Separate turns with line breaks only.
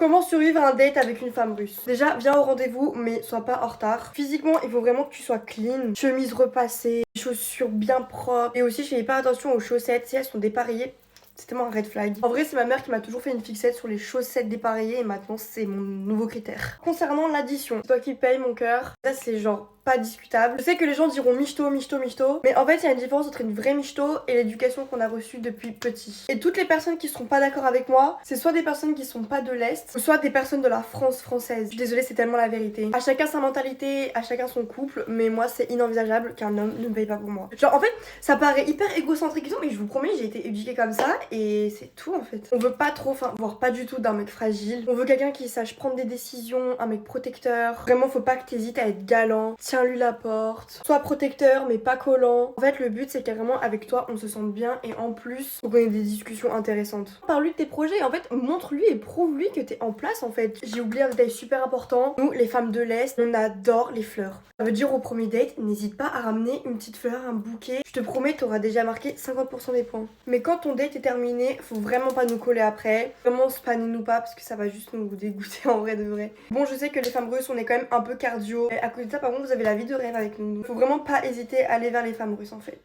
Comment survivre à un date avec une femme russe? Déjà, viens au rendez-vous, mais sois pas en retard. Physiquement, il faut vraiment que tu sois clean. Chemise repassée, chaussures bien propres. Et aussi, je fais pas attention aux chaussettes, si elles sont dépareillées. C'est tellement un red flag. En vrai, c'est ma mère qui m'a toujours fait une fixette sur les chaussettes dépareillées et maintenant c'est mon nouveau critère. Concernant l'addition, c'est toi qui paye mon cœur. Ça, c'est genre pas discutable. Je sais que les gens diront michto, michto, michto, mais en fait, il y a une différence entre une vraie michto et l'éducation qu'on a reçue depuis petit. Et toutes les personnes qui seront pas d'accord avec moi, c'est soit des personnes qui sont pas de l'Est, ou soit des personnes de la France française. Je suis désolée, c'est tellement la vérité. À chacun sa mentalité, à chacun son couple, mais moi, c'est inenvisageable qu'un homme ne paye pas pour moi. Genre, en fait, ça paraît hyper égocentrique et tout, mais je vous promets, j'ai été éduquée comme ça et c'est tout en fait. On veut pas trop, enfin, voire pas du tout d'un mec fragile. On veut quelqu'un qui sache prendre des décisions, un mec protecteur. Vraiment, faut pas que t'hésites à être galant. Tiens-lui la porte. Sois protecteur, mais pas collant. En fait, le but, c'est carrément avec toi, on se sente bien et en plus, faut qu'on ait des discussions intéressantes. Parle-lui de tes projets, en fait, montre-lui et prouve-lui que t'es en place en fait. J'ai oublié un détail super important. Nous, les femmes de l'Est, on adore les fleurs. Ça veut dire au premier date, n'hésite pas à ramener une petite fleur, un bouquet. Je te promets, t'auras déjà marqué 50% des points. Mais quand ton date est terminé, faut vraiment pas nous coller après. Vraiment, spannez-nous pas parce que ça va juste nous dégoûter en vrai de vrai. Bon, je sais que les femmes russes, on est quand même un peu cardio. Et à côté de ça, par contre, vous avez la vie de rêve avec nous. Faut vraiment pas hésiter à aller vers les femmes russes en fait.